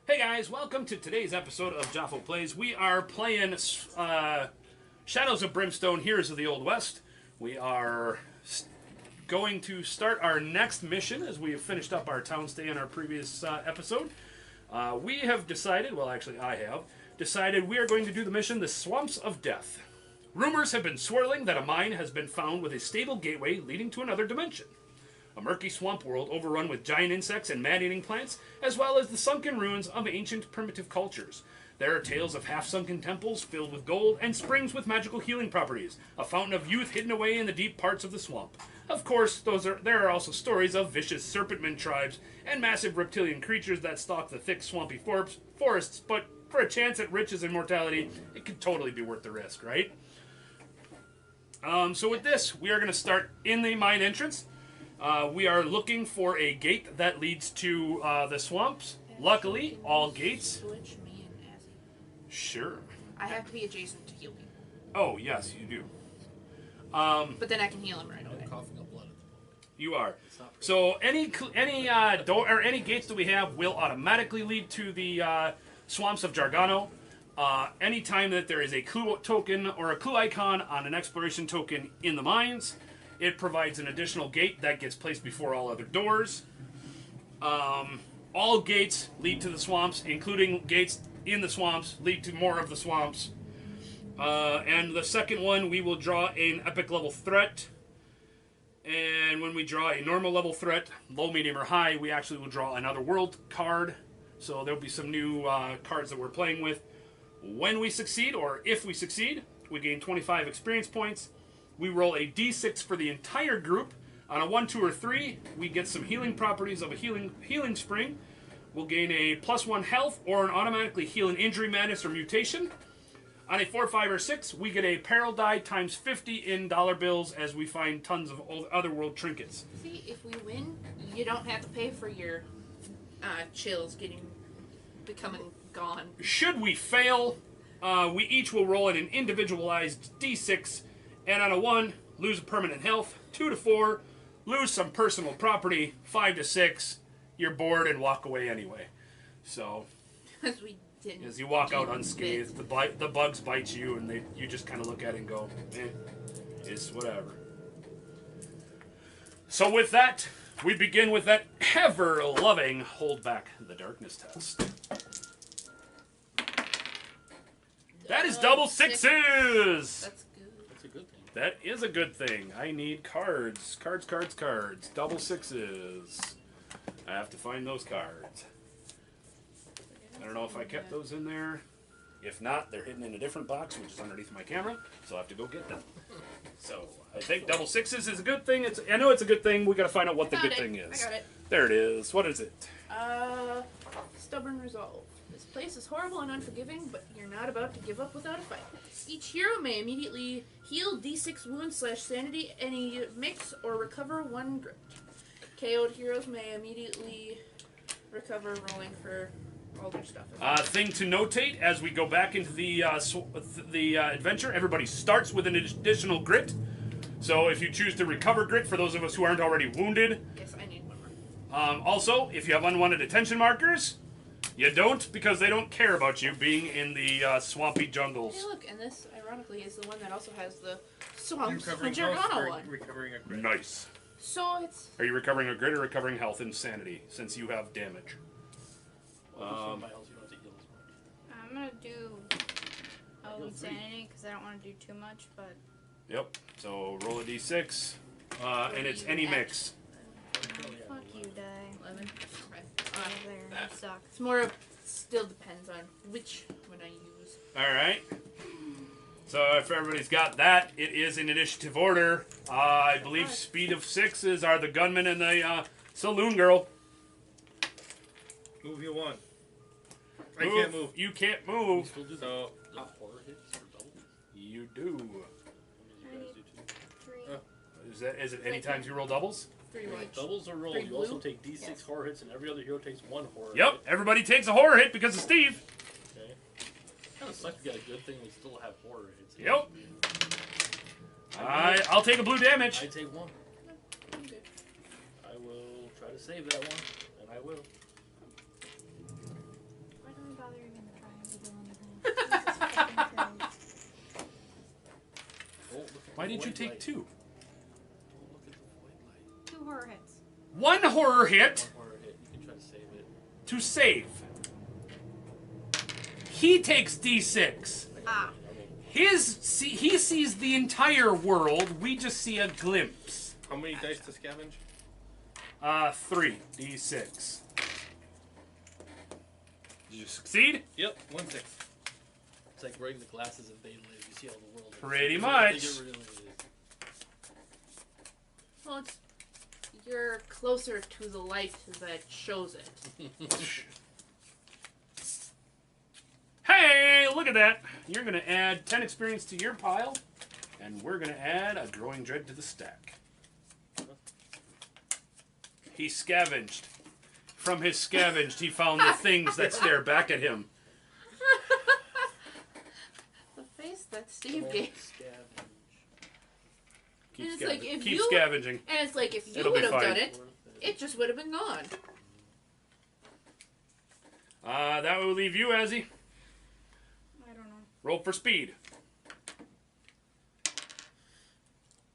Hey guys, welcome to today's episode of Jafo Plays. We are playing Shadows of Brimstone, Heroes of the Old West. We are going to start our next mission as we have finished up our town stay in our previous episode. We have decided, well actually I have, decided we are going to do the mission, the Swamps of Death. Rumors have been swirling that a mine has been found with a stable gateway leading to another dimension. A murky swamp world overrun with giant insects and man-eating plants, as well as the sunken ruins of ancient primitive cultures. There are tales of half-sunken temples filled with gold and springs with magical healing properties, a fountain of youth hidden away in the deep parts of the swamp. Of course, there are also stories of vicious serpentman tribes and massive reptilian creatures that stalk the thick, swampy forests, but for a chance at riches and mortality, it could totally be worth the risk, right? So with this, we are going to start in the mine entrance. We are looking for a gate that leads to the swamps. Luckily, all gates... Switch me and Azzy. Sure. I have to be adjacent to heal me. Oh, yes, you do. But then I can heal him right away. I'm coughing up blood at the moment. You are. So any door or any gates that we have will automatically lead to the Swamps of Jargano. Anytime that there is a clue token or a clue icon on an exploration token in the mines, it provides an additional gate that gets placed before all other doors. All gates lead to the swamps, including gates in the swamps lead to more of the swamps. And the second one, we will draw an epic level threat. And when we draw a normal level threat, low, medium, or high, we actually will draw another world card. So there'll be some new cards that we're playing with. When we succeed, or if we succeed, we gain 25 experience points. We roll a d6 for the entire group. On a 1, 2, or 3, we get some healing properties of a healing spring. We'll gain a +1 health or an automatically heal an injury, madness, or mutation. On a 4, 5, or 6, we get a peril die times 50 in dollar bills as we find tons of other world trinkets. See, if we win, you don't have to pay for your chills becoming gone. Should we fail, we each will roll in an individualized d6, and on a 1, lose a permanent health. 2 to 4, lose some personal property. 5 to 6, you're bored and walk away anyway. So, Because we didn't. as you walk out unscathed, the bugs bite you, and you just kind of look at it and go, it's whatever. So with that, we begin with that ever-loving Hold Back the Darkness test. That is double sixes! That's good. That's a good thing. That is a good thing. I need cards. Cards. Double sixes. I have to find those cards. I don't know if I kept those in there. If not, they're hidden in a different box, which is underneath my camera, so I'll have to go get them. So, I think double sixes is a good thing. I know it's a good thing. We gotta find out what the good thing is. I got it. There it is. What is it? Stubborn resolve. This place is horrible and unforgiving, but you're not about to give up without a fight. Each hero may immediately heal d6 wounds / sanity, any mix, or recover 1 grit. KO'd heroes may immediately recover rolling for all their stuff. Thing to notate as we go back into the adventure, everybody starts with an additional grit. So if you choose to recover grit, for those of us who aren't already wounded. Yes, I need 1 more. Also, if you have unwanted attention markers, you don't, because they don't care about you being in the swampy jungles. Hey, look, and this, ironically, is the one that also has the Swamps of Recovering Jargano one. recovering a crit. Nice. So it's... Are you recovering a grit or recovering health and sanity, since you have damage? Well, my health, you don't have to heal as much. I'm gonna do health and sanity because I don't want to do too much, but Yep. So roll a d6, and it's any mix. fuck you, die. 11. Okay. There, you suck. It's more of... Still depends on which one I use. Alright. So if everybody's got that, it is in initiative order. I believe speed of 6s are the gunman and the saloon girl. Move you want. I Move. can't move. You can't You move. still do So, the horror hits for double? You do. What do you guys do too? 3. Is it any times you roll doubles? 3 white. Doubles are rolled. Three You also blue? take d6 Yes. horror hits, and every other hero takes 1 horror Yep. hit. Everybody takes a horror hit because of Steve. Okay. Kind of sucks to get a good thing we still have horror hits. Yep. I'll take a blue damage. I take 1. I'm good. I will try to save that one, and I will. bother even trying to do anything. Jesus fucking Christ. Oh, look at Why the did you void take light. 2? Oh, look at the void light. 2 horror hits. 1 horror hit One horror hit. You can try to save it. to save. He takes D6. Ah. He sees the entire world. We just see a glimpse. How many dice to scavenge? 3 D6. Did you succeed? Yep, 1 6. It's like wearing the glasses of daylight. You see all the world. Pretty I much. think it really is. Well, you're closer to the light that shows it. Hey, look at that. You're going to add 10 experience to your pile, and we're going to add a growing dread to the stack. He scavenged. From his scavenged, he found the things that stare back at him. The face that Steve gave. Scavenge. Keep, And it's like, if keep you- scavenging. And it's like, if you It'll be would have fine. done it, it just would have been gone. That will leave you, Azzy. I don't know. Roll for speed.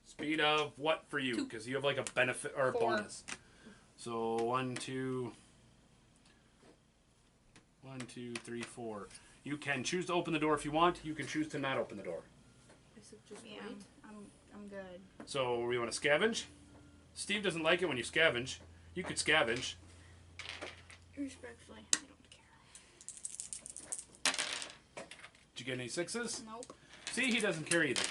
Speed of what for you? 2. Because you have like a benefit or a 4. bonus. So 1, 2, 1, 2, 3, 4. You can choose to open the door if you want. You can choose to not open the door. I said just Yeah, wait. I'm good. So we want to scavenge. Steve doesn't like it when you scavenge. You could scavenge. Respectfully, I don't care. Did you get any 6s? Nope. See, he doesn't care either.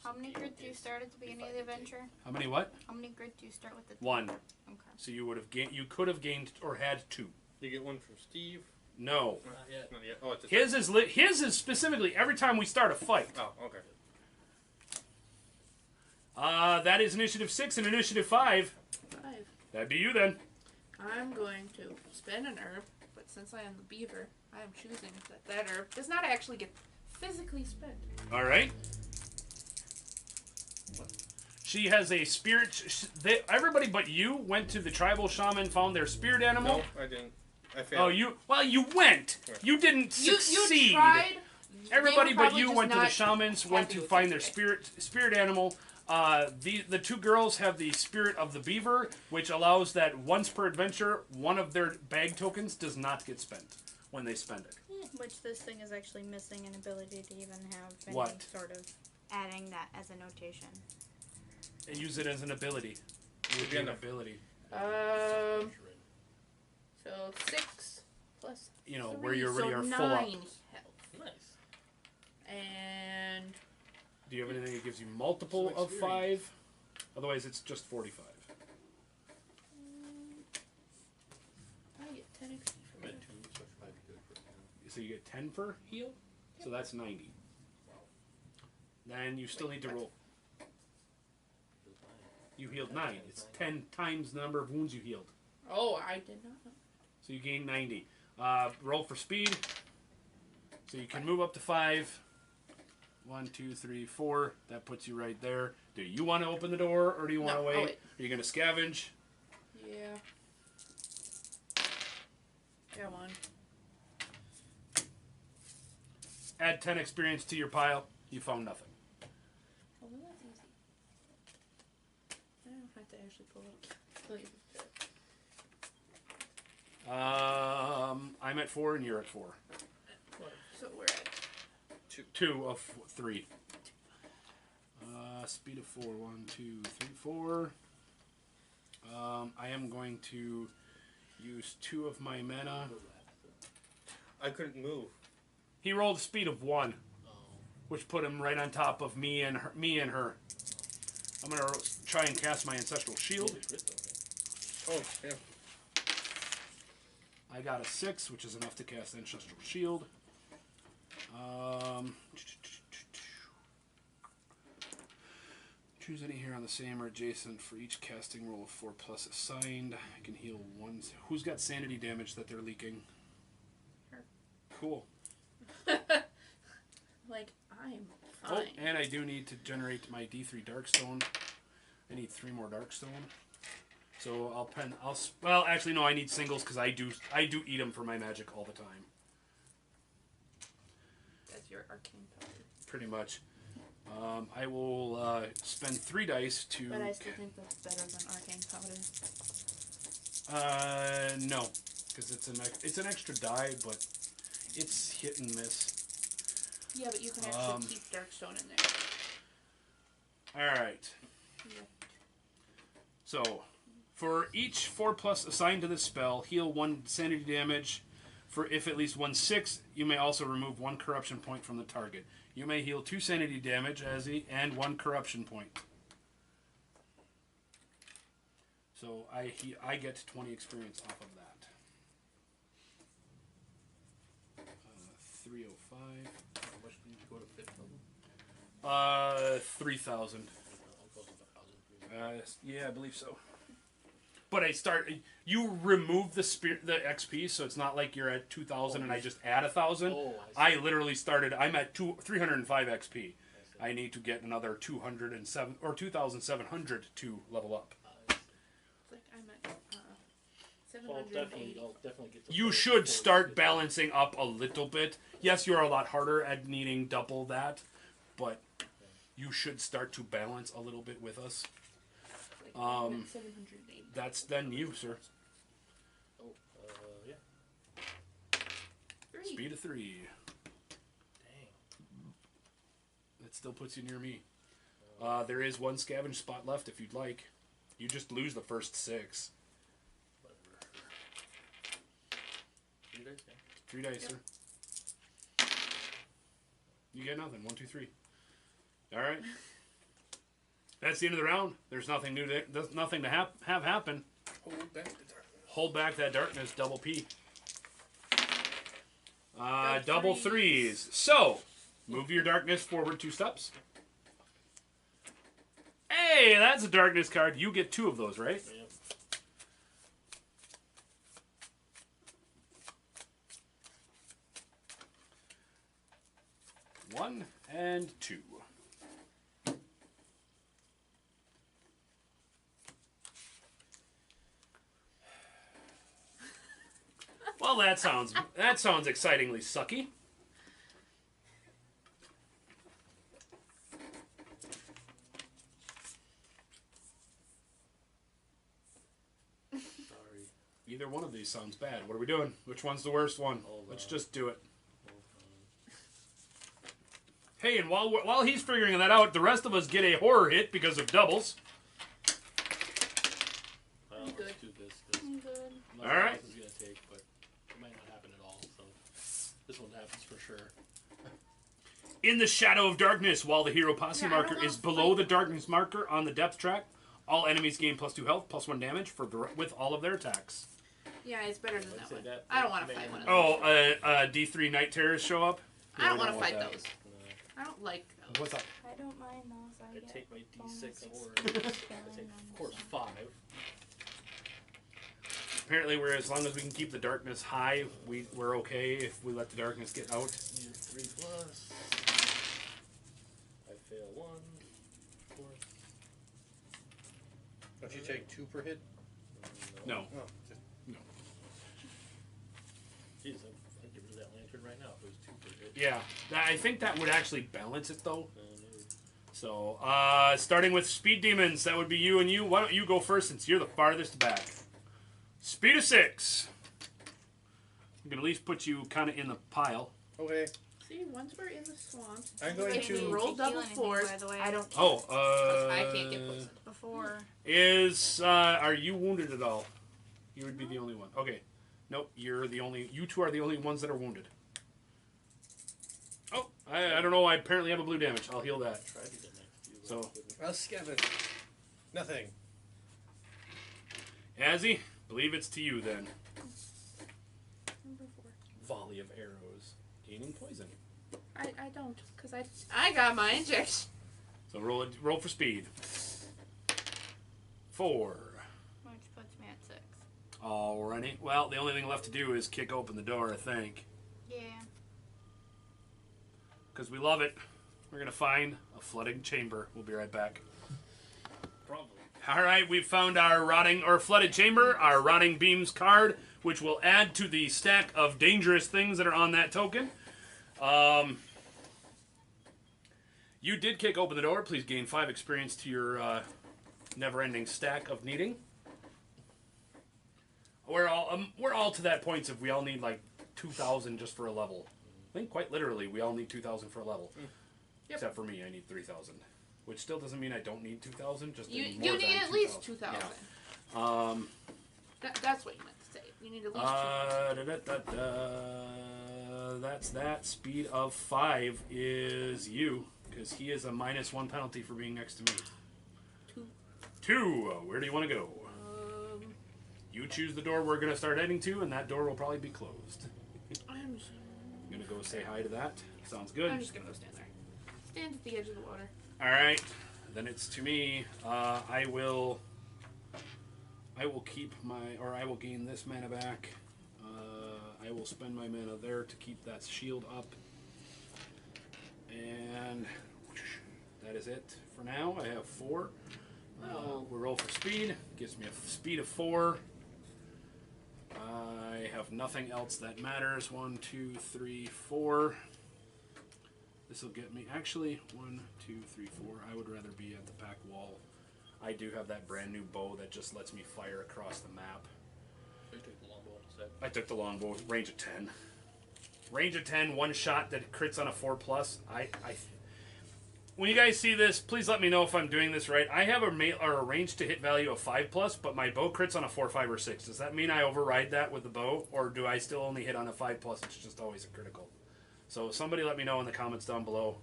How many grid do you start at the beginning of the adventure? How many what? How many grid do you start with? 1. Okay. So you would have gained. You could have gained or had 2. You get one from Steve. No. Not yet. Not yet. Oh, it's just His is specifically every time we start a fight. Oh, okay. That is initiative 6 and initiative 5. 5. That'd be you then. I'm going to spend an herb, but since I am the beaver, I am choosing that herb does not actually get physically spent. All right. She has a spirit. Everybody but you went to the tribal shaman, found their spirit animal. No, I didn't. I failed. Oh, you. Well, you went. You didn't You succeed. tried. Everybody They were but probably you just went to the not shamans, went happy to with find it their today. spirit animal. The 2 girls have the spirit of the beaver, which allows that once per adventure, one of their bag tokens does not get spent when they spend it. Which this thing is actually missing an ability to even have any What? sort of adding that as a notation. And use it as an ability. It would be an ability. So 6 plus You know, 3, where you already so are 9 full up. health. Nice. And Do you have anything that gives you multiple Some of 5? Otherwise, it's just 45. I get 10 XP for that. So you get 10 for heal? So that's 90. Then you still need to roll. You healed 9. It's 10 times the number of wounds you healed. Oh, I did not know. So you gain 90. Roll for speed. So you can move up to 5. 1, 2, 3, 4. That puts you right there. Do you want to open the door or do you want to No, wait? I'll wait. Are you going to scavenge? Yeah. Come on. Add 10 experience to your pile. You found nothing. Oh, well, that's easy. I don't have to actually pull up. I'm at 4 and you're at 4. So we're at 2 of 3. Speed of 4. 1, 2, 3, 4. I am going to use 2 of my mana. I couldn't move. He rolled a speed of 1, which put him right on top of me and her. I'm gonna try and cast my ancestral shield. Oh, yeah. I got a 6, which is enough to cast ancestral shield. Choose any here on the same or adjacent for each casting roll of 4 plus assigned. I can heal 1. Who's got sanity damage that they're leaking? Her. Cool. like I'm Oh, fine. and I do need to generate my D3 Darkstone. I need 3 more Darkstone. So I'll pen. Well, actually, no. I need singles because I do eat them for my magic all the time. That's your arcane powder. Pretty much. I will spend 3 dice to. But I still think that's better than arcane powder. No, because it's an extra die, but it's hit and miss. Yeah, but you can actually keep Darkstone in there. All right. Yeah. So, for each 4+ assigned to this spell, heal 1 sanity damage. For if at least 1 6, you may also remove 1 corruption point from the target. You may heal 2 sanity damage and 1 corruption point. So I get 20 experience off of that. 305. How much did you go to 5,000? 3,000. Almost 1,000. Yeah, I believe so. But you remove the XP, so it's not like you're at 2,000 and I just add 1,000. Oh, I literally started. I'm at 305 XP. I need to get another 207 or 2,700 to level up. It's like I'm at 780. I'll definitely get to You should start balancing up a little bit. Yes, you're a lot harder at needing double that, but you should start to balance a little bit with us. Like I'm at 780. That's then you, sir. Oh, yeah. 3. Speed of 3. Dang. That still puts you near me. There is 1 scavenge spot left if you'd like. You just lose the first 6. Whatever. 3 dice, yeah. 3 dice, sir. You get nothing. 1, 2, 3. All right. That's the end of the round. There's nothing new. There's nothing to have happen. Hold back the dark. Hold back that darkness. Double P. Got Double threes. 3s. So, move your darkness forward 2 steps. Hey, that's a darkness card. You get 2 of those, right? Yep. 1 and 2. Well, that sounds excitingly sucky. Sorry. Either one of these sounds bad. What are we doing? Which one's the worst one? Hold Let's on. just do it. Hold on. Hey, and while he's figuring that out, the rest of us get a horror hit because of doubles. Well, I'm good. let's do this. 'Cause I'm good. nothing All right. else is going to take, but it might not happen at all. So this one happens for sure. In the shadow of darkness, while the hero posse Yeah, I marker don't is want below fight. the darkness marker on the depth track, all enemies gain +2 health, +1 damage with all of their attacks. Yeah, it's better than I'd that say one. that I don't want to may- fight one of those. Oh, D3 Night Terrors show up? I don't we want to want fight that. those. No, I don't like those. What's up? I don't mind those. I I'd get take my D6 bonus or experience I'd take, on of course, them. 5. Apparently, as long as we can keep the darkness high, we're okay if we let the darkness get out. 3 plus. I fail 1. Of course. Don't you take 2 per hit? No. Oh, just Jeez, I'd get rid of that lantern right now if it was 2 per hit. Yeah, I think that would actually balance it, though. No. So, starting with Speed Demons, that would be you and you. Why don't you go first since you're the farthest back? Speed of 6. I'm going to at least put you kind of in the pile. okay. See, once we're in the swamps, I'm going if we to- roll Take double heal anything, fours. by the way. I don't. Oh, I can't get poisoned. Before. are you wounded at all? You would be the only one. Okay. Nope, you 2 are the only ones that are wounded. Oh, I don't know, I apparently have a blue damage. I'll heal that. Try to get next to you. So- but I couldn't. I'll scavenge. Nothing. Azzy, believe it's to you then. Number 4. Volley of arrows. Gaining poison. I don't, because I got my injection. So roll for speed. 4. Which puts me at 6. Alrighty. Well, the only thing left to do is kick open the door, I think. Yeah. Because we love it. We're going to find a flooding chamber. We'll be right back. Probably. All right, we've found our rotting or flooded chamber, our rotting beams card, which will add to the stack of dangerous things that are on that token. You did kick open the door. Please gain 5 experience to your never-ending stack of needing. We're all to that point if we all need like 2,000 just for a level. I think quite literally we all need 2,000 for a level. Yep. Except for me, I need 3,000. Which still doesn't mean I don't need 2,000. Just You need more need than at least 2,000. 2,000. Yeah. That's what you meant to say. You need at least 2,000. That's that. Speed of 5 is you, because he is a -1 penalty for being next to me. 2. Where do you want to go? You choose the door we're going to start heading to, and that door will probably be closed. I'm just Going to go say hi to that. Sounds good. gonna go stand there. Stand at the edge of the water. All right, then it's to me. I will keep I will gain this mana back. I will spend my mana there to keep that shield up, and that is it for now. I have 4. We'll roll for speed. Gives me a speed of 4. I have nothing else that matters. 1, 2, 3, 4. This will get me, actually, 1, 2, 3, 4. I would rather be at the back wall. I do have that brand new bow that just lets me fire across the map. You took the longbow instead. I took the longbow, range of 10. Range of 10, one shot that crits on a 4+. When you guys see this, please let me know if I'm doing this right. I have a range to hit value of 5+, but my bow crits on a 4, 5, or 6. Does that mean I override that with the bow, or do I still only hit on a 5+? It's just always a critical. So somebody let me know in the comments down below.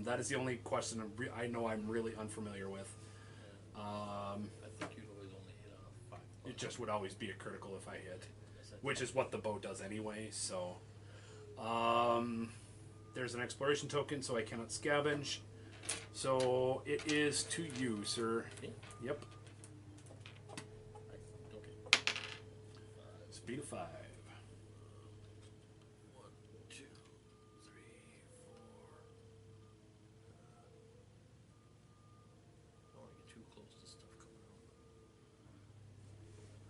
That is the only question I know I'm really unfamiliar with. I think you'd always only hit on a 5. It just would always be a critical if I hit, which is what the bow does anyway. So there's an exploration token, so I cannot scavenge. So it is to you, sir. Me? Yep. Okay. Speed of 5. 1, 2, 3, 4. I don't want to get too close to stuff coming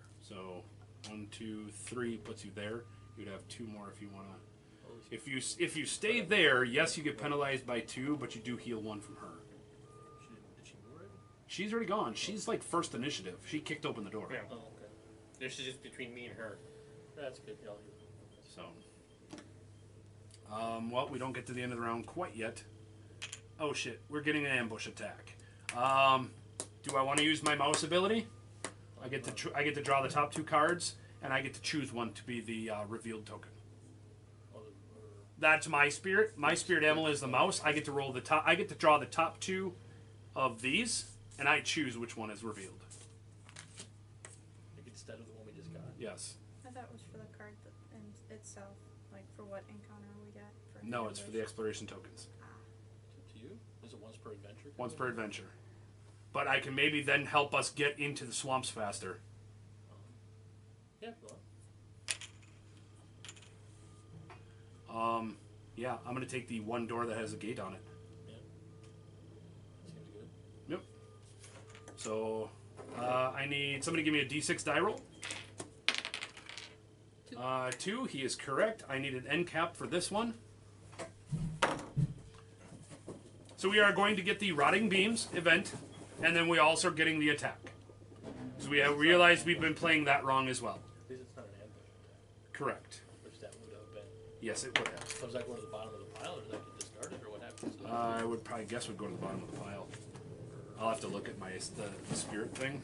out. So 1, 2, 3 puts you there. You'd have 2 more if you want to. If you stay there, yes, you get penalized by 2, but you do heal 1 from her. Did she move already? She's already gone. She's like first initiative. She kicked open the door. Yeah. Oh, okay. This is just between me and her. That's good. Yeah, So, well, we don't get to the end of the round quite yet. Oh shit, we're getting an ambush attack. Do I want to use my mouse ability? I get to draw the top 2 cards, and I get to choose one to be the revealed token. That's my spirit. My spirit animal is the mouse. I get to roll the top. I get to draw the top 2 of these, and I choose which one is revealed. like instead of the one we just got. Yes. I thought it was for the card in itself, like for what encounter we get. For No, it's for the exploration tokens. It's up to you. Is it once per adventure? Once per adventure. But I can maybe then help us get into the swamps faster. Yeah, go on. Yeah, I'm going to take the one door that has a gate on it. Yeah. Seems good. Yep. So, I need somebody give me a d6 die roll. 2. He is correct. I need an end cap for this one. So we are going to get the Rotting Beams event, and then we also are getting the attack. So we have realized we've been playing that wrong as well. At least it's not an ambush attack, Correct. which that would have been. Yes, it would have. So does that go to the bottom of the pile, or does that get discarded, or what happens? I would probably guess would go to the bottom of the pile. I'll have to look at the spirit thing,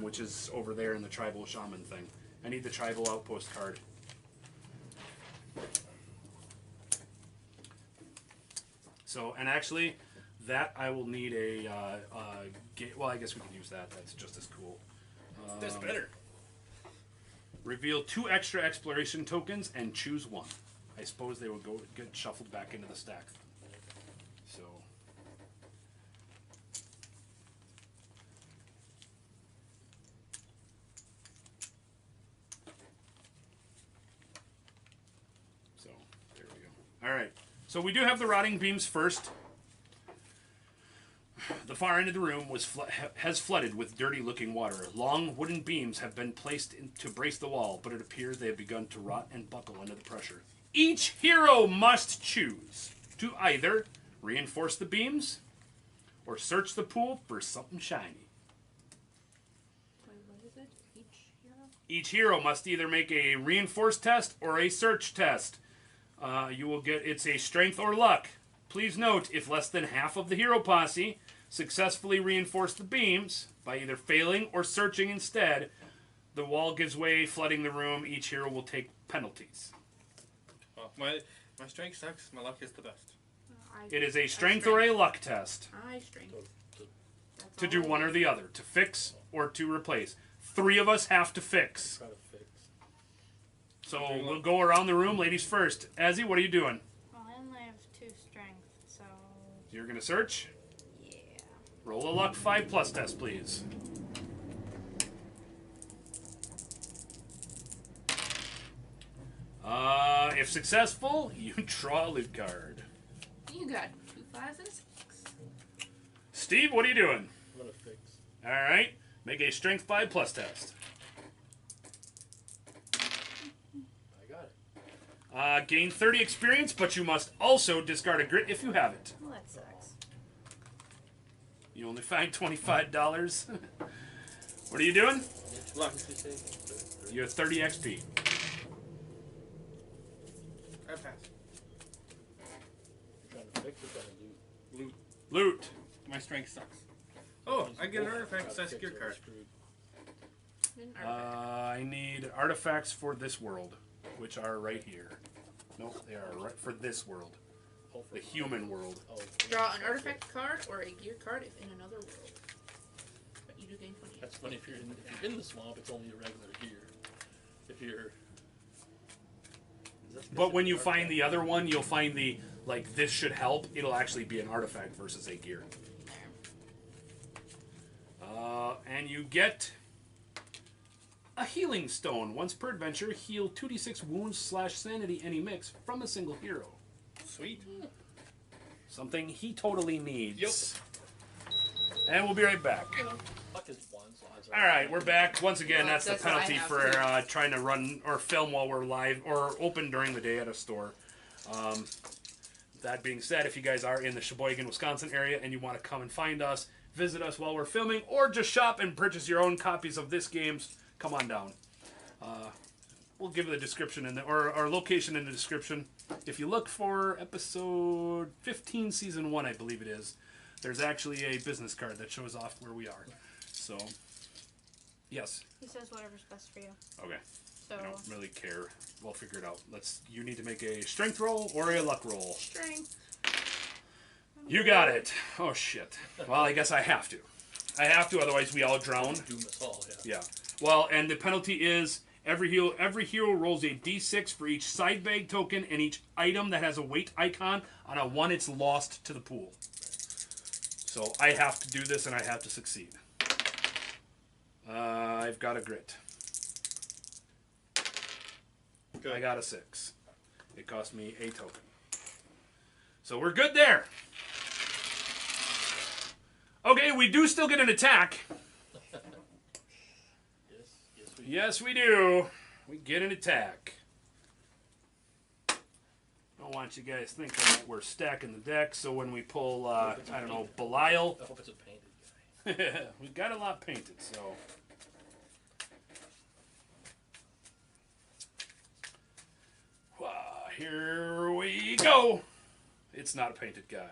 which is over there in the tribal shaman thing. I need the tribal outpost card. So, and actually, that I will need a gate. Well, I guess we can use that. That's just as cool. That's better. Reveal 2 extra exploration tokens and choose 1. I suppose they will get shuffled back into the stack. So. So, there we go. Alright. So we do have the Rotting Beams first. The far end of the room has flooded with dirty-looking water. Long wooden beams have been placed to brace the wall, but it appears they have begun to rot and buckle under the pressure. Each hero must choose to either reinforce the beams or search the pool for something shiny. Wait, what is it? Each hero? Each hero must either make a reinforce test or a search test. It's a strength or luck. Please note, if less than half of the hero posse successfully reinforce the beams by either failing or searching instead, the wall gives way, flooding the room. Each hero will take penalties. Well, my strength sucks. My luck is the best. It is a strength or a luck test I strength. That's to all do I one need. or the other, to fix or to replace. 3 of us have to fix. Try to fix. So we'll go around the room. Ladies first. Azzy, what are you doing? Well, I only have 2 strength, so You're going to search? yeah. Roll a luck 5+ test, please. If successful, you draw a loot card. You got 2 5s and a 6. Steve, what are you doing? I'm gonna fix. All right. Make a strength 5+ test. I got it. Gain 30 experience, but you must also discard a grit if you have it. Well, that sucks. You only find $25. What are you doing? Luck. You have 30 XP. I pass. I'm trying to fix it, trying to loot. Loot. My strength sucks. Oh, I get an artifact. That's a gear card. I need artifacts for this world, which are right here. Nope, they are right for this world. The human world. Oh, Draw an artifact card or a gear card if in another world. But you do gain 20. that's funny. If you're in the swamp, it's only a regular gear. If you're. But when you find the other one, you'll find the, like, this should help. It'll actually be an artifact versus a gear. And you get a healing stone. Once per adventure, heal 2d6 wounds / sanity any mix from a single hero. Sweet. Something he totally needs. Yep. And we'll be right back. Luck is 1, so odds are. All right, we're back. Once again, Well, that's the that's what I penalty have for to trying to run or film while we're live or open during the day at a store. That being said, if you guys are in the Sheboygan, Wisconsin area and you want to come and find us, visit us while we're filming, or just shop and purchase your own copies of this games, come on down. We'll give the description or our location in the description. If you look for episode 15, season 1, I believe it is, there's actually a business card that shows off where we are. So, yes. He says whatever's best for you. Okay. So I don't really care. We'll figure it out. You need to make a strength roll or a luck roll. Strength. You got it. Oh, shit. Well, I guess I have to. I have to, otherwise we all drown. Doom us all, yeah. Yeah. Well, and the penalty is every hero rolls a d6 for each side bag token and each item that has a weight icon. On a 1, it's lost to the pool. So I have to do this and I have to succeed. I've got a grit. Good. I got a 6. It cost me a token. So we're good there. Okay, we do still get an attack. Yes, we do. We get an attack. I don't want you guys thinking that we're stacking the deck, so when we pull, I don't know, Belial, I hope it's a painted guy. we got a lot painted, so. Here we go. It's not a painted guy.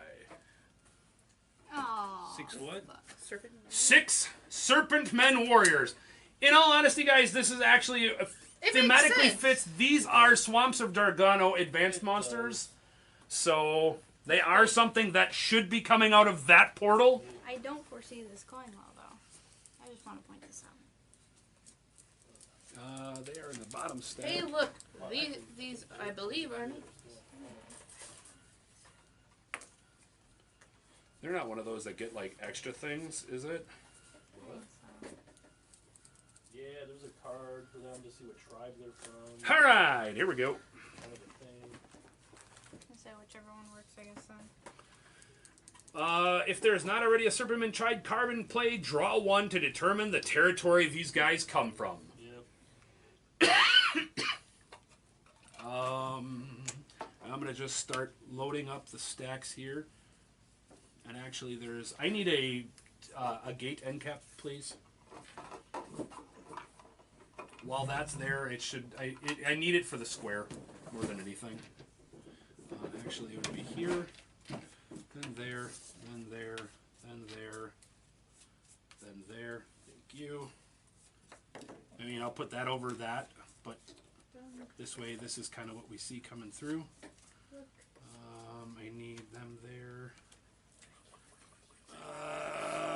oh, 6 what? Serpent. 6 Serpent Men Warriors. In all honesty, guys, this is actually It thematically makes sense. fits. These are Swamps of Jargano advanced monsters, so they are something that should be coming out of that portal. I don't foresee this going well though. I just want to point this out. They are in the bottom stack. Hey, look. These I believe are. They're not one of those that get like extra things, is it? Yeah, there's a card for them to see what tribe they're from. All right, here we go. Kind of a thing. I say whichever one works, I guess then. If there is not already a Serpentman tried card in play, draw one to determine the territory these guys come from. Yep. I'm going to just start loading up the stacks here. And actually, I need a gate end cap, please. While that's there, I need it for the square more than anything. Actually, it would be here, then there, then there, then there, then there. Thank you. I mean, I'll put that over that, but this way, this is kind of what we see coming through. I need them there.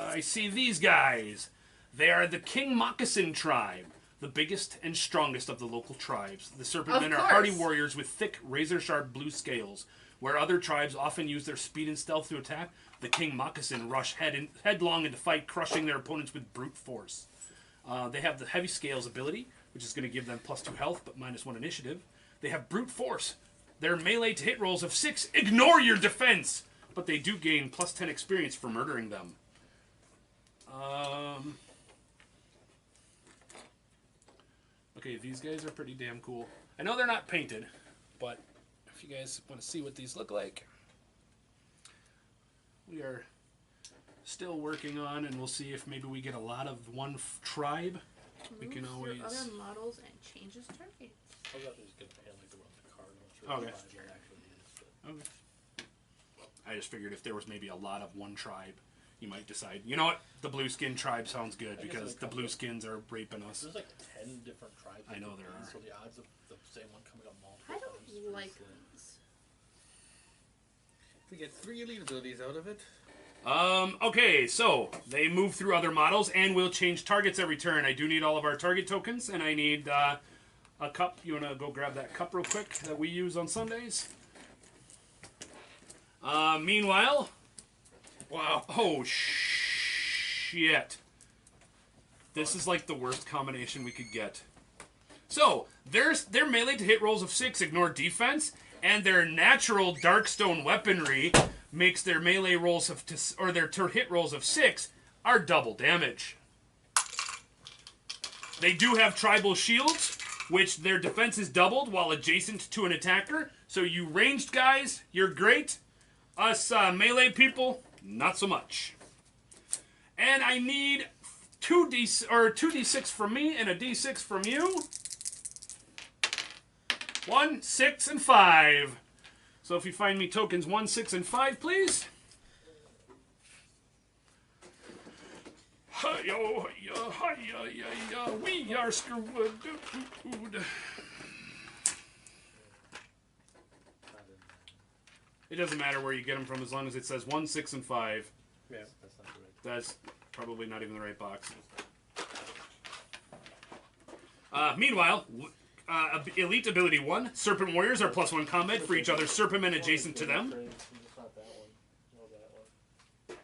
I see these guys. They are the King Moccasin tribe, the biggest and strongest of the local tribes. The Serpentmen are hardy warriors with thick, razor-sharp blue scales. Where other tribes often use their speed and stealth to attack, the King Moccasin rush headlong into fight, crushing their opponents with brute force. They have the Heavy Scales ability, which is going to give them +2 health, but -1 initiative. They have brute force. Their melee to hit rolls of 6 ignore your defense, but they do gain +10 experience for murdering them. Okay, these guys are pretty damn cool. I know they're not painted, but if you guys want to see what these look like, we are still working on, and we'll see if maybe we get a lot of one tribe. We can always other models and changes target. I was about to just get my hand like the one on the card. I'm not sure Okay. what actually is. But. Okay. I just figured if there was maybe a lot of one tribe, you might decide, you know what, the blue skin tribe sounds good because the blue skins are raping us. There's like 10 different tribes. I know there are. So the odds of the same one coming up multiple I times. don't like slim. these. We get 3 elite abilities out of it. Okay, so they move through other models and will change targets every turn. I do need all of our target tokens, and I need a cup. You want to go grab that cup real quick that we use on Sundays? Meanwhile... Wow. Oh, shit. This is like the worst combination we could get. So, their melee to hit rolls of 6 ignore defense, and their natural Darkstone weaponry makes their melee rolls or their hit rolls of 6 are double damage. They do have tribal shields, which their defense is doubled while adjacent to an attacker. So you ranged guys, you're great. Us melee people, not so much. And I need 2d6 from me and a d6 from you. 1, 6, and 5. So if you find me tokens 1, 6, and 5, please. Hi-yo, hi-yo, hi-yo, hi-yo. We are screwed. It doesn't matter where you get them from as long as it says 1, 6, and 5. Yeah, that's not correct. That's probably not even the right box. Meanwhile, Elite Ability 1, Serpent Warriors are +1 combat for each other Serpentmen adjacent to them. It's not that one. No, that one.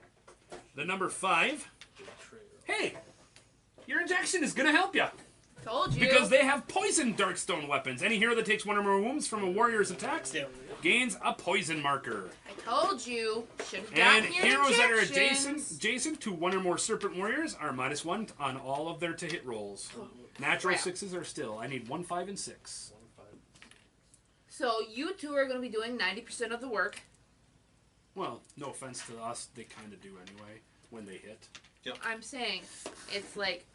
The number 5. Big trigger. Hey, your injection is going to help you. Told you. Because they have poison Darkstone weapons. Any hero that takes 1 or more wounds from a warrior's attacks gains a poison marker. I told you. Should have And gotten your heroes that are injections. adjacent to 1 or more Serpent Warriors are -1 on all of their to-hit rolls. Natural crap. 6s are still. I need 1, 5, and 6. 1, 5. So you two are going to be doing 90% of the work. Well, no offense to us, they kind of do anyway when they hit. I'm saying, it's like...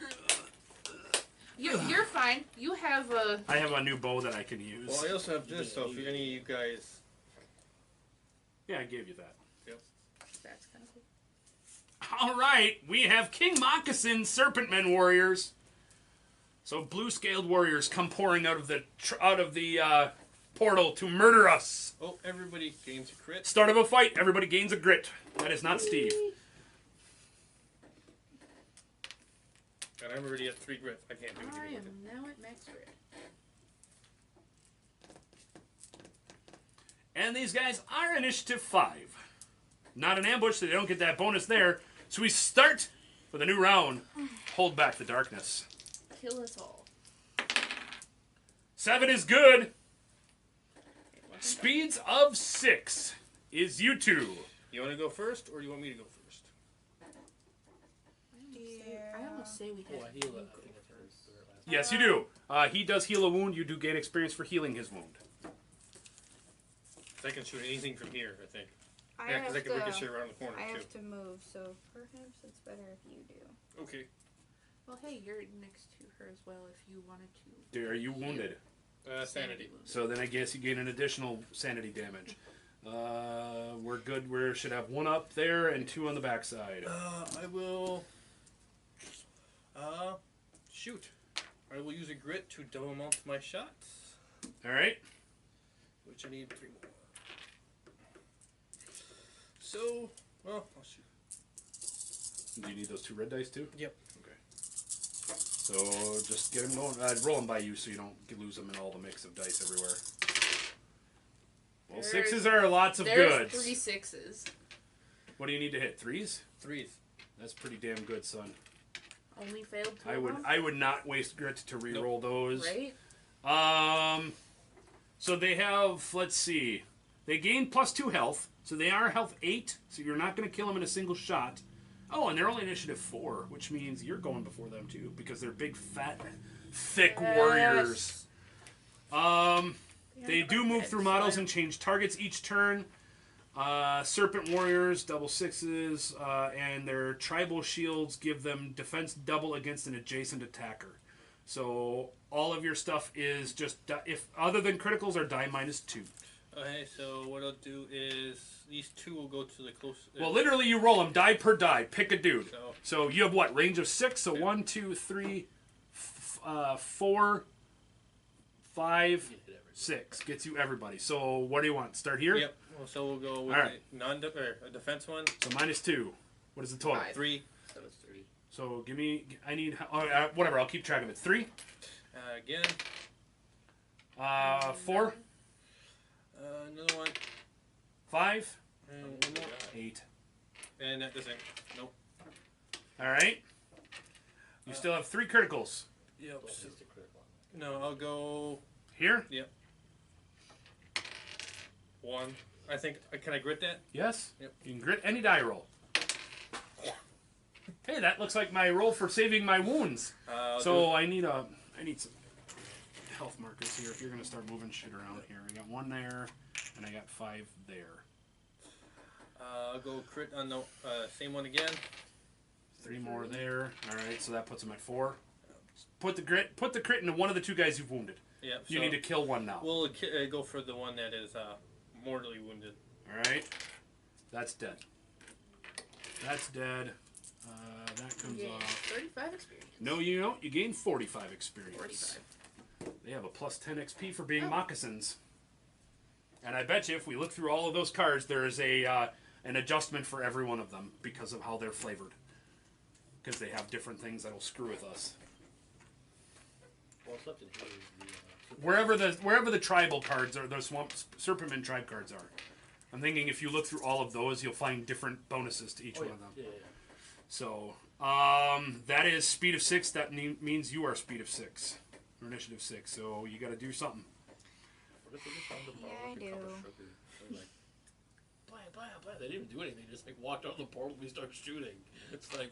You're fine. You have a... I have a new bow that I can use. Well, I also have this, so if any of you guys... Yeah, I gave you that. That's kind of cool. All right, we have King Moccasin Serpentmen warriors. So blue-scaled warriors come pouring out of the portal to murder us. Oh, everybody gains a crit. Start of a fight, everybody gains a grit. That is not Steve. And I'm already at 3 grit. I can't do I anything am with it. now at max grid. And these guys are initiative 5. Not an ambush, so they don't get that bonus there. So we start with a new round. Hold back the darkness. Kill us all. 7 is good. Speeds of 6 is you two. You want to go first, or do you want me to go first? I almost say we Oh, had. I heal it. I think I heard it last Yes, you do. He does heal a wound. You do gain experience for healing his wound. I can shoot anything from here, I think. I Yeah, because I have can to. ricochet around the corner, I too. have to move, so perhaps it's better if you do. Okay. Well, hey, you're next to her as well if you wanted to. Are you wounded? Sanity. wound. So then I guess you gain an additional sanity damage. We're good. We should have 1 up there and 2 on the backside. I will... shoot. I will use a grit to double mount my shots, All right. which I need 3 more. So, well, I'll shoot. Do you need those 2 red dice too? Yep. Okay. So just get them going. I'd roll them by you so you don't lose them in all the mix of dice everywhere. Well, 6s are lots of There's goods. 3 6s. What do you need to hit? 3s? 3s. That's pretty damn good, son. Only failed 2 I of would them, I would not waste grit to re-roll those. right? So they have, let's see, they gain +2 health, so they are health 8, so you're not going to kill them in a single shot. Oh, and they're only initiative 4, which means you're going before them too, because they're big, fat, thick warriors. They do move through models and change targets each turn. Serpent warriors, double 6s, and their tribal shields give them defense double against an adjacent attacker. So all of your stuff is just if other than criticals are die -2. Okay, so what I'll do is these 2 will go to the close. Well, literally, you roll them die per die. Pick a dude. So, So you have what, range of 6? So 1, 2, 3, 4, 5, You hit everything. 6 gets you everybody. So what do you want? Start here. yep. Well, so we'll go with Alright. a defense one. So -2. What is the total? 5. 3. So it's 3. So give me. I need. Whatever. I'll keep track of it. 3. Again. 4. Another one. 5. And one more. 8. And that doesn't. Nope. All right. You still have 3 criticals. Yep. Well, it's just a critical on No, I'll go Here. 1. I think. Can I grit that? Yes. Yep. You can grit any die roll. Hey, that looks like my roll for saving my wounds. So I need some health markers here. If you're gonna start moving shit around here, I got 1 there, and I got 5 there. I'll go crit on the same one again. 3 more there. All right, so that puts them at 4. Put the crit into one of the 2 guys you've wounded. Yep. You need to kill one now. We'll go for the one that is mortally wounded. All right, that's dead. That's dead. That comes Yeah, off. 35 experience. No, you don't. You gain 45 experience. 45. They have a +10 XP for being moccasins. And I bet you if we look through all of those cards, there is an adjustment for every one of them because of how they're flavored. Because they have different things that'll screw with us. Well, what's left in here is the... Wherever the tribal cards are, the Swamp Serpentman tribe cards are. I'm thinking if you look through all of those, you'll find different bonuses to each one of them. Yeah. So, that is speed of 6. That means you are speed of 6. Or initiative 6. So, you gotta do something. What if they just found the Yeah, portal I like a cup of do. sugar? They're like, blah, blah, blah. They didn't even do anything. They just like walked out the portal and we start shooting. It's like,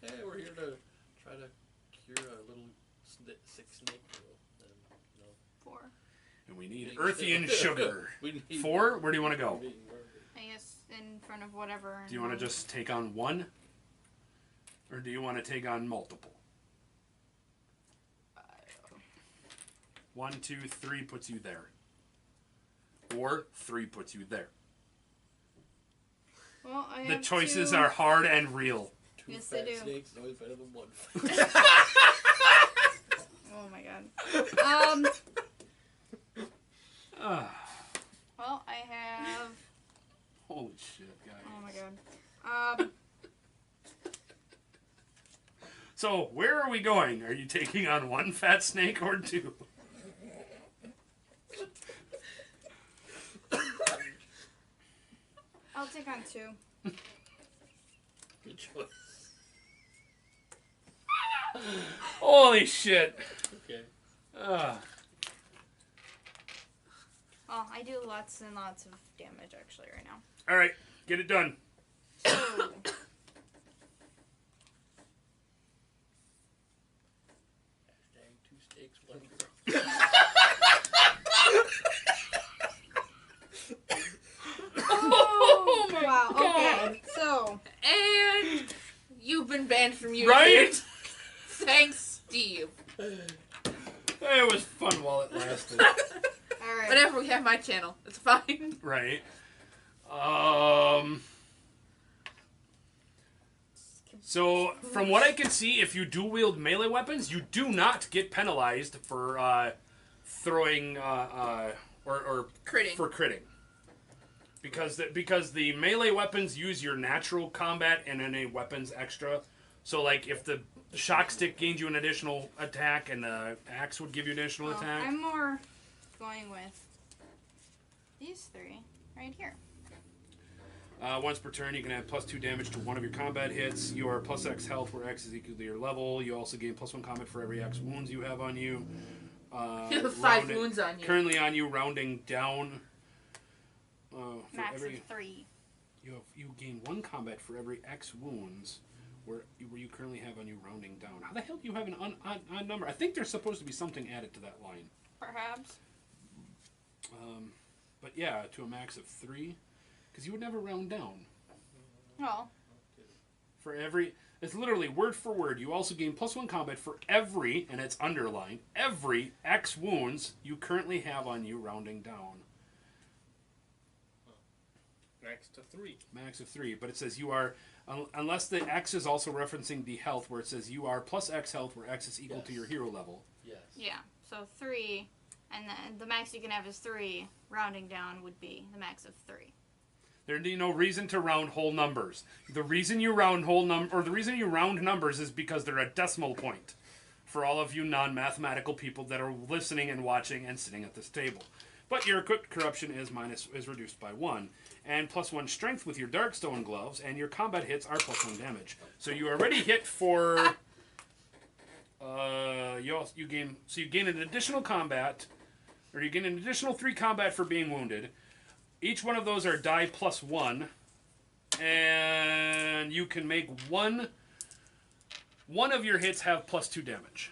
hey, we're here to try to cure a little sick snake girl. And, you know, 4. And we need Earthian sugar. we need 4? Where do you want to go? I guess in front of whatever. Do you want to just take on 1? Or do you want to take on multiple? 1, 2, 3 puts you there. Or 3 puts you there. Well, I The have choices 2. are hard and real. Two Yes, they fat do. snakes is always better than one. Oh my god. Well, I have. Holy shit, guys. Oh my god. So, where are we going? Are you taking on 1 fat snake or 2? I'll take on 2. Good choice. Holy shit. Okay. Well, I do lots and lots of damage actually right now. Alright. Get it done. So, Hashtag 2 steaks, 1 grill. Oh my wow. God. Okay. So, And you've been banned from YouTube. Right? Thanks, Steve. It was fun while it lasted. all right. Whatever, we have my channel. It's fine. Right. So, from what I can see, if you do wield melee weapons, you do not get penalized for throwing or Critting. for critting. Because the melee weapons use your natural combat and then a weapons extra. So, like, if the shock stick gains you an additional attack and the axe would give you an additional Well, attack. I'm more going with these 3 right here. Once per turn, you can add +2 damage to one of your combat hits. You are +X health, where X is equal to your level. You also gain +1 combat for every X wounds you have on you. You have 5 wounds on you. Currently on you, rounding down. For Max every, of 3. you gain 1 combat for every X wounds, where you currently have on you, rounding down. How the hell do you have an odd number? I think there's supposed to be something added to that line. Perhaps. But yeah, to a max of 3. Because you would never round down. Well, For every... It's literally word for word. You also gain +1 combat for every, and it's underlined, every X wounds you currently have on you, rounding down. Max to 3. Max of 3. But it says you are... Unless the X is also referencing the health, where it says you are +X health, where X is equal to your hero level. Yes. yeah. So 3, and then the max you can have is 3. Rounding down would be the max of 3. There'd be no reason to round whole numbers. The reason you round the reason you round numbers is because they're a decimal point. For all of you non-mathematical people that are listening and watching and sitting at this table. But your equipped corruption is reduced by 1. And +1 strength with your Darkstone gloves, and your combat hits are +1 damage. So you already hit for... you gain an additional combat, or you gain an additional 3 combat for being wounded. Each one of those are die +1, and you can make one of your hits have +2 damage.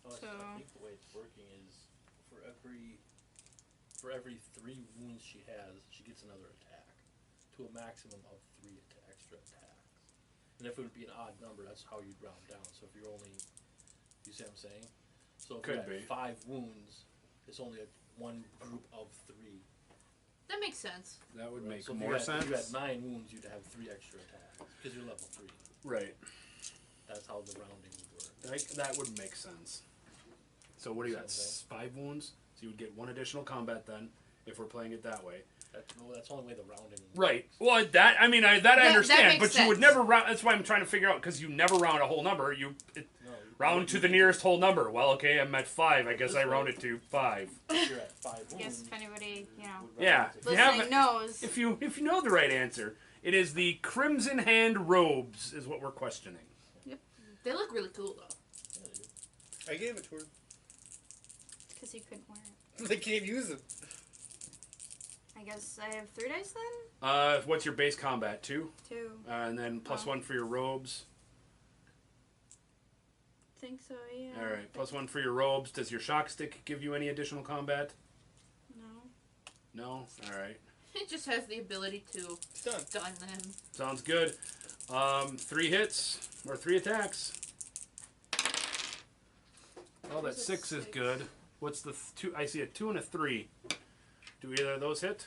Oh, So- I think the way it's working is for every 3 wounds she has, she gets another attack to a maximum of 3 extra attacks. And if it would be an odd number, that's how you'd round down. So if you're only, you see what I'm saying? So if Could you be. have 5 wounds, it's only one group of 3. That makes sense. That would make So if more If sense. you had 9 wounds, you'd have 3 extra attacks because you're level 3. Right. That's how the rounding would work. That would make sense. So what do you got? Sounds 5 wounds? So you would get 1 additional combat then, if we're playing it that way. That's the only way the rounding would Right. Well, that I understand, makes but you would sense. never round. That's why I'm trying to figure out, because you never round a whole number. Round to the nearest whole number. Well, okay, I'm at 5. I guess I rounded to 5. If you're at 5 I wounds, guess if anybody, would round Yeah. to If you listening have, knows. if you know the right answer, it is the Crimson Hand robes is what we're questioning. They look really cool, though. Yeah, they do. I gave it to her. Because he couldn't wear it. They can't use them. I guess I have 3 dice then? What's your base combat? 2? 2. And then +1 for your robes. Think so, yeah. All right, +1 for your robes. Does your shock stick give you any additional combat? No. No? All right. It just has the ability to It's done. stun them. Sounds good. 3 hits, or 3 attacks. Oh, that Where's the 6 is 6? good. What's the 2? I see a 2 and a 3. Do either of those hit?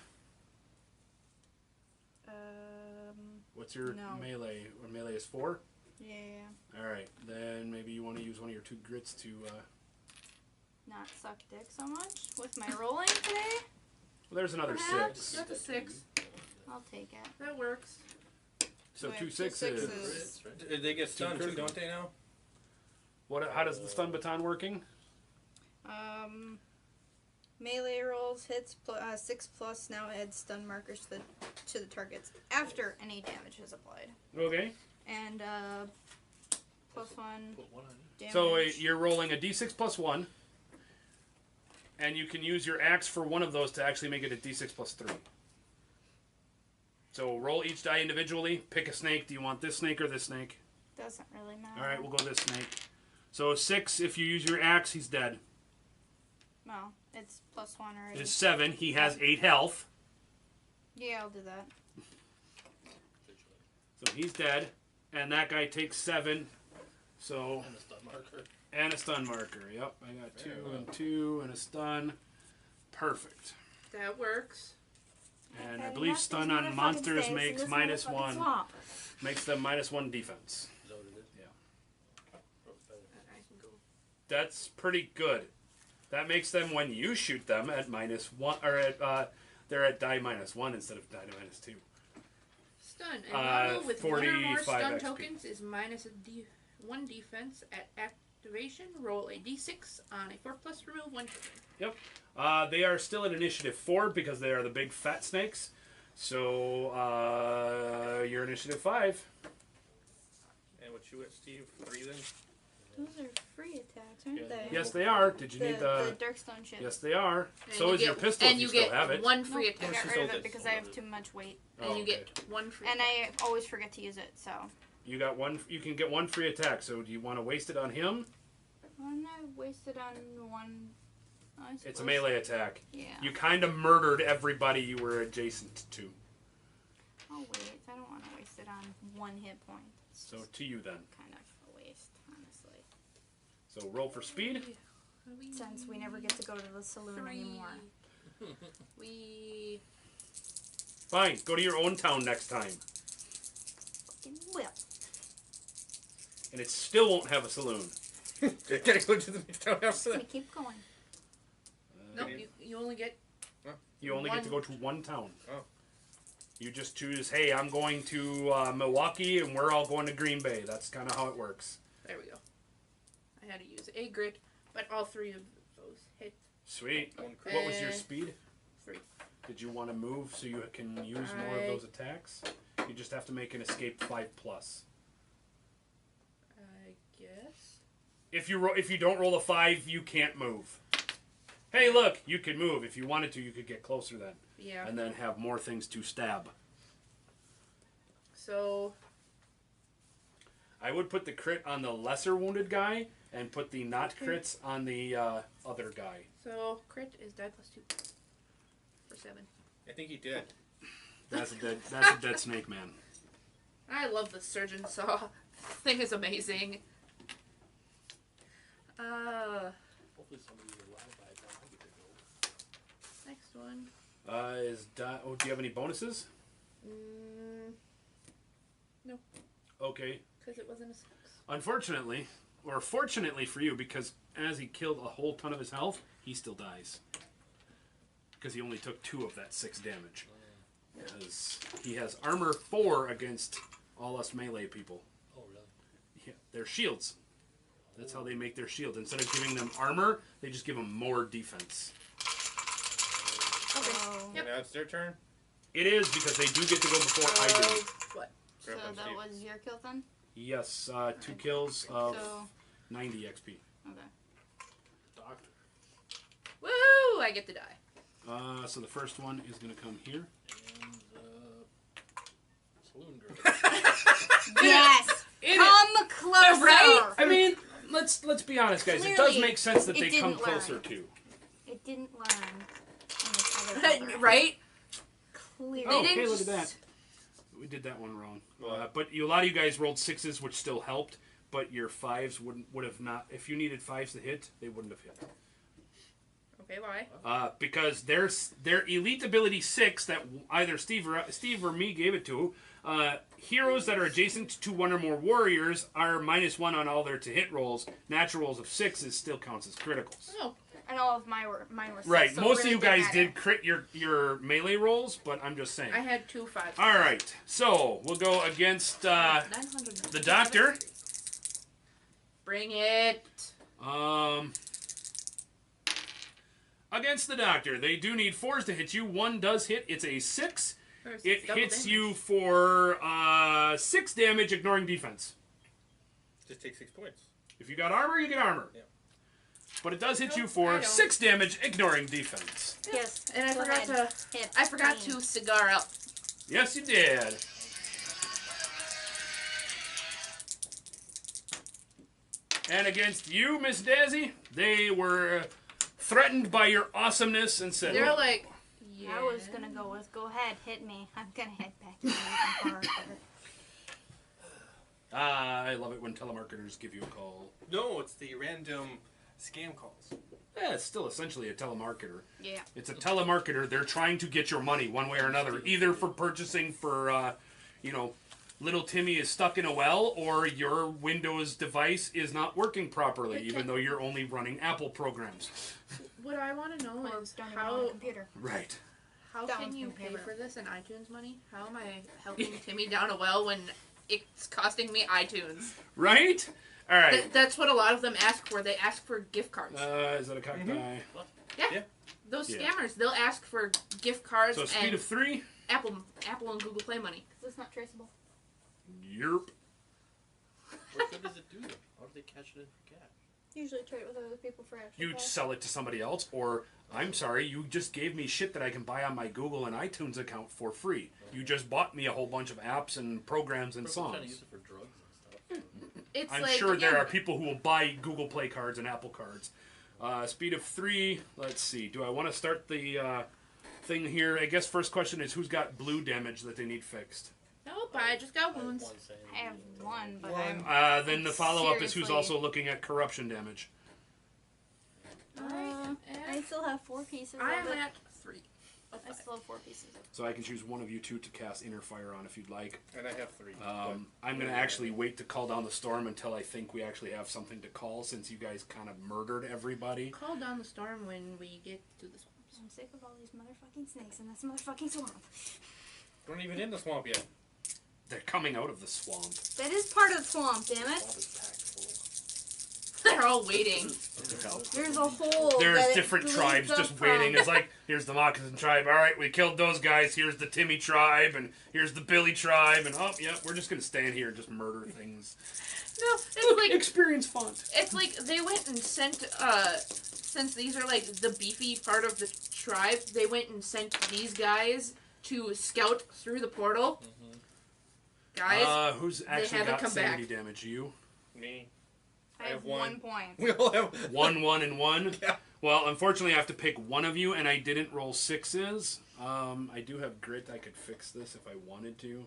What's your No. melee? Or melee is 4? Yeah. All right, then maybe you want to use one of your 2 grits to... Not suck dick so much with my rolling today. Well, there's another Perhaps. 6. That's a 6. I'll take it. That works. So I have 2 2 6s. sixes. Crits, right? They get stunned too, critical. don't they now? How does the stun baton working? Melee rolls hits 6 plus now adds stun markers to the targets after any damage is applied. Okay. And +1 Put 1 on each. damage. So you're rolling a d6 plus 1, and you can use your axe for one of those to actually make it a d6 plus 3. So roll each die individually. Pick a snake. Do you want this snake or this snake? Doesn't really matter. All right, we'll go this snake. So 6, if you use your axe, he's dead. Well, it's +1 already. It's 7. He has 8 health. Yeah, I'll do that. So he's dead. And that guy takes 7. So... And a stun marker. And a stun marker. Yep, I got 2 and 2 and a stun. Perfect. That works. And I believe stun on monsters makes -1. Makes them -1 defense. Is that what it is? Yeah. Oh, it's better. I can go. That's pretty good. That makes them, when you shoot them, at -1, or at they're at die -1 instead of die -2. Stun. And model with 1 or more 45 stun XP. tokens is -1 defense at activation. Roll a d6 on a 4+, remove 1 token. Yep. They are still at initiative 4 because they are the big fat snakes. So you're initiative 5. And what you at, Steve? 3 then? Those are free attacks, aren't Yeah. they? Yes, they are. Did you need the Darkstone shit. Yes, they are. And So you is your get- pistol and if you you still have get it. 1 free I attack. got She rid of sold it it. because I have too much weight. And Oh, you okay. get 1 free And attack. I always forget to use it, so. You got 1. You can get 1 free attack. So do you want to waste it on him? When I wasted on one. It's a suppose- melee attack. Yeah. You kind of murdered everybody you were adjacent to. Oh, wait. I don't want to waste it on 1 hit point. It's So just to you then. kind of a waste, honestly. So roll for speed. Since we never get to go to the saloon anymore. We Fine. Go to your own town next time. Fucking will. And it still won't have a saloon. Gotta go to the townhouse. Just gonna keep going. nope. You only get You only get to go One. to one town. Oh. You just choose, hey, I'm going to Milwaukee and we're all going to Green Bay. That's kind of how it works. there. We go. I had to use a grit, but all 3 of those hit. Sweet. One crit. What was your speed? 3. Did you want to move so you can use more of I- those attacks? You just have to make an escape 5+. I guess. If you don't roll a 5, you can't move. Hey, look, you could move. If you wanted to, you could get closer then. Yeah. And then have more things to stab. So I would put the crit on the lesser wounded guy and put the not crits on the other guy. crit is die +2 for 7. I think he did. That's a dead snake man. I love the surgeon saw. Thing is amazing. Hopefully somebody's alive by the time I get to go. Next one. Do you have any bonuses? No, Okay. because it wasn't a 6. Unfortunately, or fortunately for you, because as he killed a whole ton of his health, he still dies. Because he only took 2 of that 6 damage. Because he has armor 4 against all us melee people. Oh, really? Yeah, they're shields. That's how they make their shield. Instead of giving them armor, they just give them more defense. Okay. So, Yep. Now it's their turn. It is because they do get to go before I do. What? so Grab one, that Steve. was your kill then? Yes, 2 kills of So, 90 XP. okay. Doctor. Woo! I get to die. So the first one is going to come here. And, saloon girl. Yes! Come closer! Right? I mean, let's be honest, guys. It does Clearly, make sense that it they come didn't closer learn. to. It didn't learn. in this other program. Right? Clearly. Oh, didn't okay, look at just- that. We did that one wrong. What? But a lot of you guys rolled 6s, which still helped. But your 5s would have not. If you needed 5s to hit, they wouldn't have hit. Okay, why? Because their elite ability 6 that either Steve or me gave it to. Heroes that are adjacent to 1 or more warriors are -1 on all their to hit rolls. Natural rolls of 6s still counts as criticals. Oh, And all of mine were six, Right, so most it of really you guys didn't did matter. crit your melee rolls, but I'm just saying. I had 2 5s. All right, so we'll go against 900. the doctor. Bring it. Against the doctor, they do need 4s to hit you. 1 does hit. It's a 6. There's It double hits damage. you for 6 damage, ignoring defense. Just take 6 points. If you got armor, you get armor. Yeah. But it does hit Nope, you I for don't. 6 damage, ignoring defense. Yes. And I Go forgot ahead. to. Hit I forgot me. to cigar out Yes, you did. And against you, Miss Dazzy, they were threatened by your awesomeness and said, They're "Well, like, yeah. I was gonna go with, go ahead, hit me. I'm gonna head back in the car. I love it when telemarketers give you a call. No, it's the random scam calls. Yeah, it's still essentially a telemarketer. Yeah. It's a telemarketer. They're trying to get your money one way or another, either for purchasing for, little Timmy is stuck in a well, or your Windows device is not working properly, even though you're only running Apple programs. What I want to know Or is don't even own a how computer. Right. can one's you my pay favorite. for this in iTunes money? How am I helping Timmy down a well when it's costing me iTunes? Right? All right. That's what a lot of them ask for. They ask for gift cards. Is that a cockeye? Yeah. Those Yeah. scammers, they'll ask for gift cards So speed and of 3? Apple and Google Play money. Is this not traceable? Yerp. What good does it do them? How do they catch it in for cash? Usually trade it with other people for actual You cash. sell it to somebody else, or, I'm sorry, you just gave me shit that I can buy on my Google and iTunes account for free. You just bought me a whole bunch of apps and programs and People trying to use songs. it for drugs and stuff. It's I'm like, sure there yeah, are people who will buy Google Play cards and Apple cards. Speed of 3, let's see. Do I want to start the thing here? I guess first question is who's got blue damage that they need fixed? Nope, I just got wounds. I have one, but One. Then the follow-up is who's Seriously. also looking at corruption damage. I still have 4 pieces I of am it. at 3. I still have 4 pieces of it. So I can choose one of you two to cast Inner Fire on if you'd like. And I have 3. I'm going to actually wait to call down the storm until I think we actually have something to call, since you guys kind of murdered everybody. Call down the storm when we get to the swamps. I'm sick of all these motherfucking snakes in this motherfucking swamp. We're not even in the swamp yet. They're coming out of the swamp. That is part of the swamp, damn it. Swamp is packed full. They're all waiting. There's a hole. There's that it different bleeds tribes up just from. waiting. It's like, here's the Moccasin tribe. All right, we killed those guys. Here's the Timmy tribe, and here's the Billy tribe, and oh, yeah, we're just gonna stand here and just murder things. No, it's like Experience font. it's like they went and sent since these are like the beefy part of the tribe, they went and sent these guys to scout through the portal. Guys, Who's actually haven't got come sanity back. damage? You? Me. I have 1 point. We all have 1, 1, and 1. Yeah. Well, unfortunately, I have to pick one of you, and I didn't roll 6s. I do have grit. I could fix this if I wanted to,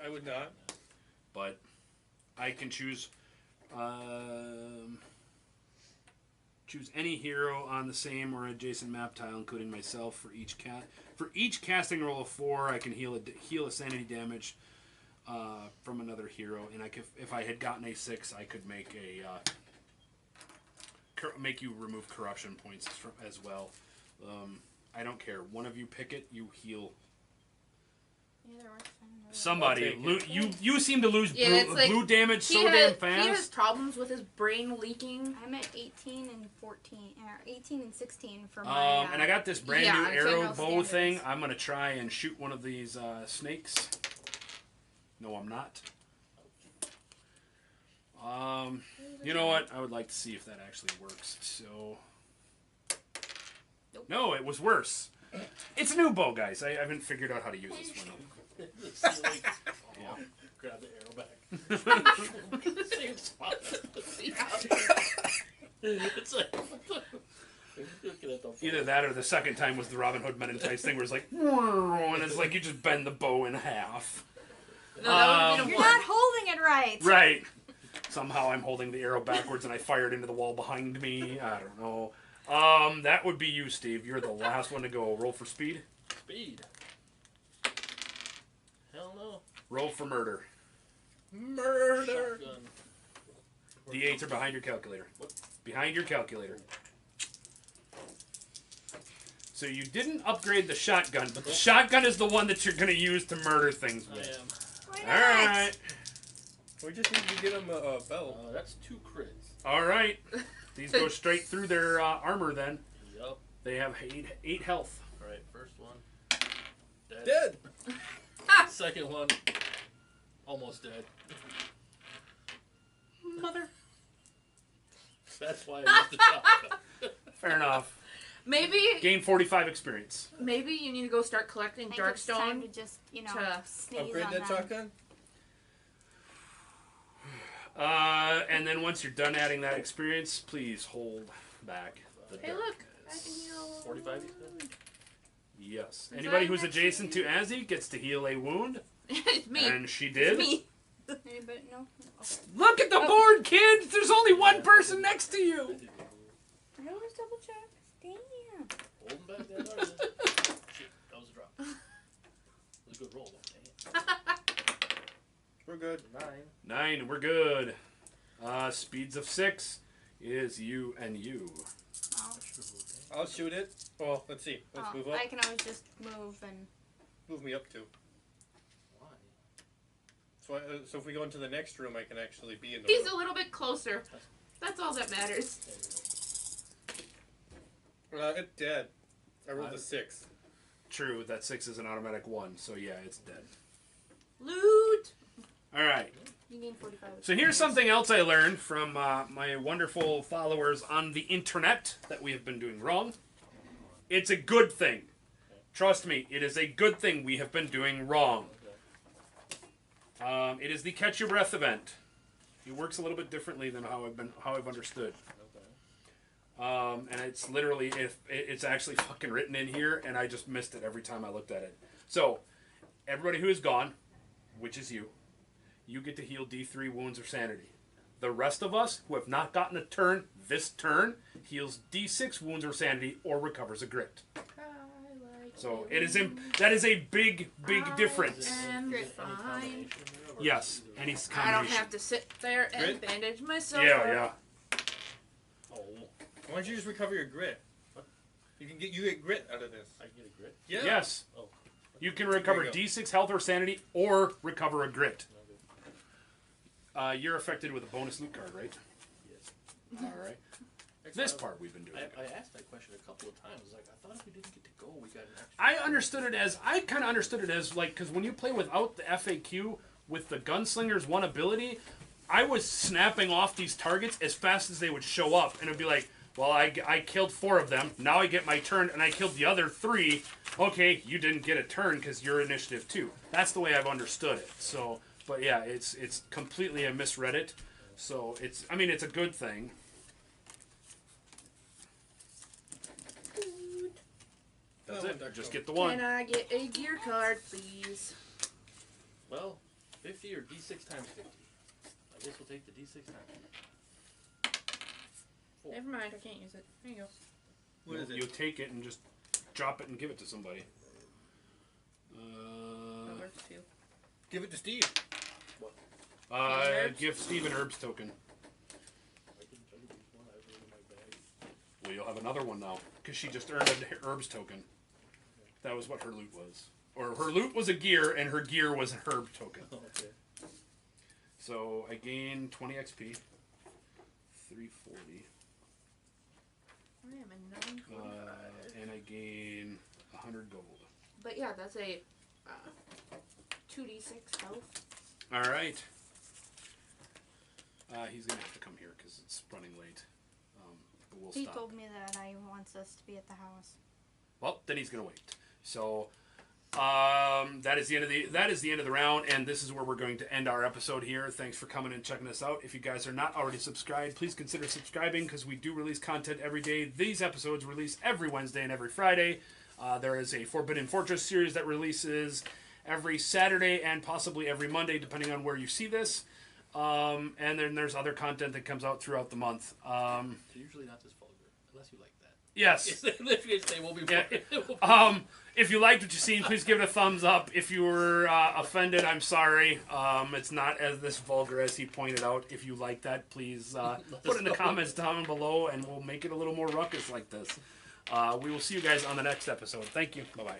I would not. but I can choose choose any hero on the same or adjacent map tile, including myself. For each casting roll of 4, I can heal a sanity damage from another hero, and if I had gotten a 6, I could make make you remove corruption points as well. I don't care. One of you pick it. You heal Either works fine. somebody. I'll take it. You seem to lose Yeah, it's like blue damage so he damn has fast. problems with his brain leaking. I'm at 18 and 14, 18 and 16 for my. And I got this brand Yeah, new I'm arrow general bow thing. standards. I'm gonna try and shoot one of these snakes. No, I'm not. You know what? I would like to see if that actually works. So, Nope. no, it was worse. It's a new bow, guys. I haven't figured out how to use this one. See, like, Yeah. grab the arrow back. Same spot. It's like, looking at the Either that or the second time was the Robin Hood Men in Tights thing, where it's like, and it's like you just bend the bow in half. No, that would be You're the not one. holding it right. Right. Somehow I'm holding the arrow backwards and I fired into the wall behind me. I don't know. That would be you, Steve. You're the last one to go. Roll for speed. speed. Hell no. Roll for murder. Murder. Shotgun. D8s are behind your calculator. Behind your calculator. So you didn't upgrade the shotgun, but the shotgun is the one that you're going to use to murder things I with. am. Why All not? right. We just need to get him a belt. That's 2 crits. All right. These go straight through their armor then. Yup. They have 8 health. Alright, first one. Dead. Dead. Second one. Almost dead. Mother. That's why I used the shotgun. Fair enough. Maybe Gain 45 experience. maybe you need to go start collecting I think it's time Darkstone. to just, to sneeze Upgrade on that them. shotgun? And then once you're done adding that experience, please hold back the Hey, dark. look. I can heal. 45 you said? Yes. Is Anybody that who's next adjacent to to Azzy gets to heal a wound. It's me. And she It's did. me. Anybody? No? Okay. Look at the board, kids! There's only one person next to you! I always double check. Damn. Holding back that darkness. Shit, that was a drop. It was a good roll, though. Dang it. We're good. 9. 9, we're good. Speeds of 6 is you and you. Oh. I should have moved that. I'll shoot it. Well, let's see. Let's move up. I can always just move and. Move me up too. Why? So if we go into the next room, I can actually be in the He's room. a little bit closer. That's all that matters. There you go. It's dead. I rolled a 6. True, that 6 is an automatic 1, so yeah, it's dead. Loot. Alright, You gain 45. so here's something else I learned from my wonderful followers on the internet that we have been doing wrong. It's a good thing. Trust me, it is a good thing we have been doing wrong. It is the Catch Your Breath event. It works a little bit differently than how I've understood. Okay. And it's literally, it's actually fucking written in here, and I just missed it every time I looked at it. So, everybody who is gone, which is you get to heal D3 wounds or sanity. The rest of us who have not gotten a turn this turn heals D6 wounds or sanity or recovers a grit. So that is a big difference. And Any fine. combination there, or Yes, either- any I don't combination. have to sit there and Grit? bandage myself. Yeah. Oh, Why don't you just recover your grit? What? You get grit out of this. I can get a grit? Yeah. Yes. Oh. You can recover There you go. D6 health or sanity or recover a grit. Okay. You're affected with a bonus loot card, right? Yes. All right. This part we've been doing. I asked that question a couple of times. Like, I thought if we didn't get to go, we got an extra. I kind of understood it as like, because when you play without the FAQ with the gunslinger's one ability, I was snapping off these targets as fast as they would show up, and it'd be like, well, I killed 4 of them. Now I get my turn, and I killed the other 3. Okay, you didn't get a turn because you're initiative 2. That's the way I've understood it. So, but yeah, it's completely, I misread it. So it's a good thing. That's it. Just get the one. Can I get a gear card, please? Well, 50 or D6 times 50. I guess we'll take the D6 times 50. Never mind, I can't use it. There you go. What is it? You take it and just drop it and give it to somebody. That works too. Give it to Steve. Herbs? Give Steve an herbs token. I can use one. I have it in my bag. Well, you'll have another one now because she just earned an herbs token. That was what her loot was. Or her loot was a gear, and her gear was a herb token. Oh, okay. So I gain 20 XP, 340, I am a 945. and I gain 100 gold. But yeah, that's a 2d6 health. All right. He's gonna have to come here because it's running late. But we'll He stop. told me that I wants us to be at the house. Well, then he's gonna wait. So that is the end of the round, and this is where we're going to end our episode here. Thanks for coming and checking us out. If you guys are not already subscribed, please consider subscribing because we do release content every day. These episodes release every Wednesday and every Friday. There is a Forbidden Fortress series that releases every Saturday and possibly every Monday, depending on where you see this. And then there's other content that comes out throughout the month. They're usually not this vulgar, unless you like that. Yes. If you say we'll be Yeah, if you liked what you've seen, please give it a thumbs up. If you were offended, I'm sorry. It's not as this vulgar as he pointed out. If you like that, please put it in the comments down below, and we'll make it a little more ruckus like this. We will see you guys on the next episode. Thank you. Bye-bye.